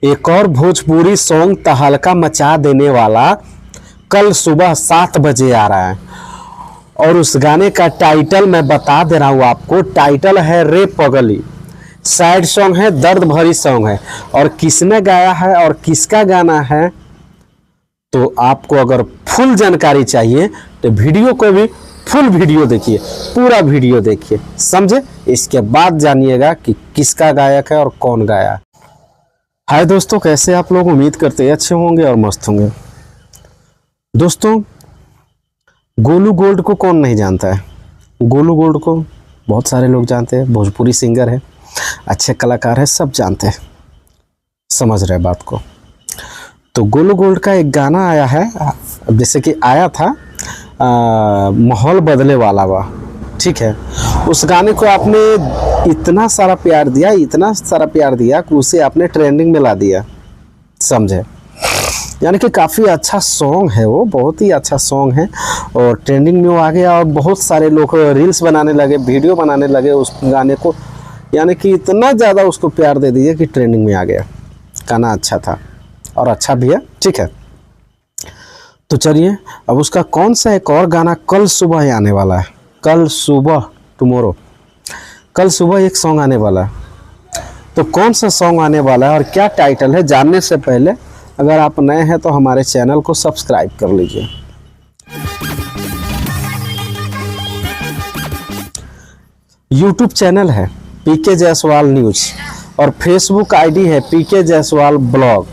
एक और भोजपुरी सॉन्ग तहलका मचा देने वाला कल सुबह 7 बजे आ रहा है और उस गाने का टाइटल मैं बता दे रहा हूँ आपको। टाइटल है रे पगली। सैड सॉन्ग है, दर्द भरी सॉन्ग है। और किसने गाया है और किसका गाना है, तो आपको अगर फुल जानकारी चाहिए तो वीडियो को भी फुल वीडियो देखिए, पूरा वीडियो देखिए, समझे। इसके बाद जानिएगा कि किसका गायक है और कौन गाया है। हाय दोस्तों, कैसे आप लोग? उम्मीद करते हैं अच्छे होंगे और मस्त होंगे। दोस्तों, गोलू गोल्ड को कौन नहीं जानता है? गोलू गोल्ड को बहुत सारे लोग जानते हैं। भोजपुरी सिंगर है, अच्छे कलाकार है, सब जानते हैं, समझ रहे बात को। तो गोलू गोल्ड का एक गाना आया है, जैसे कि आया था माहौल बदले वाला वा, ठीक है। उस गाने को आपने इतना सारा प्यार दिया, इतना सारा प्यार दिया कि उसे आपने ट्रेंडिंग में ला दिया, समझे। यानी कि काफ़ी अच्छा सॉन्ग है वो, बहुत ही अच्छा सॉन्ग है और ट्रेंडिंग में वो आ गया और बहुत सारे लोग रील्स बनाने लगे, वीडियो बनाने लगे उस गाने को। यानी कि इतना ज़्यादा उसको प्यार दे दिया कि ट्रेंडिंग में आ गया। गाना अच्छा था और अच्छा भी है, ठीक है। तो चलिए, अब उसका कौन सा एक और गाना कल सुबह आने वाला है। कल सुबह, टुमारो, कल सुबह एक सॉन्ग आने वाला है। तो कौन सा सॉन्ग आने वाला है और क्या टाइटल है, जानने से पहले अगर आप नए हैं तो हमारे चैनल को सब्सक्राइब कर लीजिए। यूट्यूब चैनल है पीके जायसवाल न्यूज और फेसबुक आईडी है पीके जायसवाल ब्लॉग।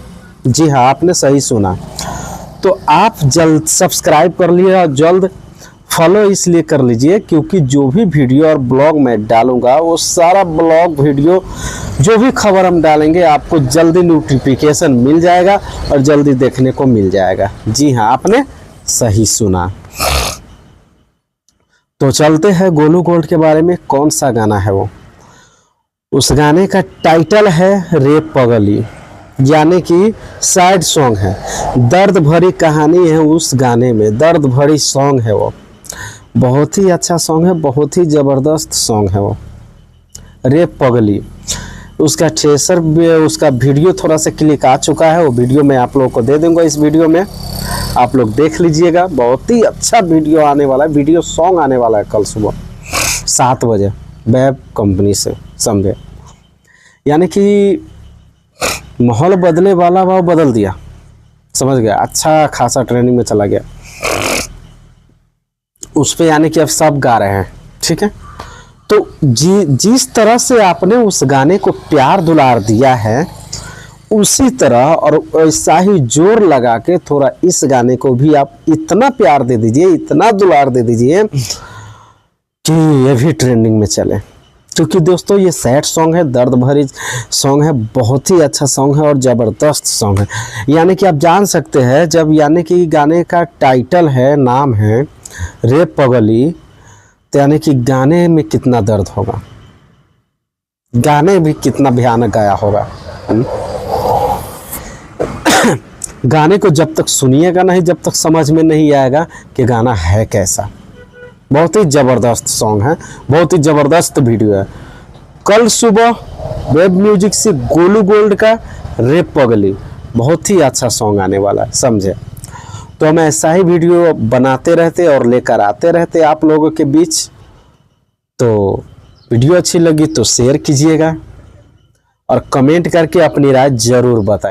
जी हाँ, आपने सही सुना। तो आप जल्द सब्सक्राइब कर लिए और जल्द फॉलो इसलिए कर लीजिए क्योंकि जो भी वीडियो और ब्लॉग मैं डालूंगा वो सारा ब्लॉग वीडियो जो भी खबर हम डालेंगे आपको जल्दी नोटिफिकेशन मिल जाएगा और जल्दी देखने को मिल जाएगा। जी हाँ, आपने सही सुना। तो चलते हैं गोलू गोल्ड के बारे में। कौन सा गाना है वो? उस गाने का टाइटल है रे पगली, यानी कि सैड सॉन्ग है, दर्द भरी कहानी है उस गाने में, दर्द भरी सॉन्ग है वो। बहुत ही अच्छा सॉन्ग है, बहुत ही ज़बरदस्त सॉन्ग है वो, रे पगली। उसका ट्रेसर भी, उसका वीडियो थोड़ा सा क्लिक आ चुका है, वो वीडियो मैं आप लोगों को दे दूंगा। इस वीडियो में आप लोग देख लीजिएगा, बहुत ही अच्छा वीडियो आने वाला है, वीडियो सॉन्ग आने वाला है कल सुबह 7 बजे वेब कंपनी से, समझे। यानी कि माहौल बदले वाला वो बदल दिया, समझ गया। अच्छा खासा ट्रेंडिंग में चला गया उस पे, यानी कि अब सब गा रहे हैं, ठीक है। तो जिस तरह से आपने उस गाने को प्यार दुलार दिया है उसी तरह और ऐसा ही जोर लगा के थोड़ा इस गाने को भी आप इतना प्यार दे दीजिए, इतना दुलार दे दीजिए कि ये भी ट्रेंडिंग में चले। क्योंकि दोस्तों ये सैड सॉन्ग है, दर्द भरी सॉन्ग है, बहुत ही अच्छा सॉन्ग है और ज़बरदस्त सॉन्ग है। यानी कि आप जान सकते हैं जब, यानी कि गाने का टाइटल है, नाम है रे पगली, तो यानी कि गाने में कितना दर्द होगा, गाने भी कितना भयानक गाया होगा। गाने को जब तक सुनिएगा नहीं, जब तक समझ में नहीं आएगा कि गाना है कैसा। बहुत ही ज़बरदस्त सॉन्ग है, बहुत ही ज़बरदस्त वीडियो है। कल सुबह वेब म्यूजिक से गोलू गोल्ड का रे पगली, बहुत ही अच्छा सॉन्ग आने वाला है, समझे। तो हम ऐसा ही वीडियो बनाते रहते और लेकर आते रहते आप लोगों के बीच। तो वीडियो अच्छी लगी तो शेयर कीजिएगा और कमेंट करके अपनी राय ज़रूर बताइए।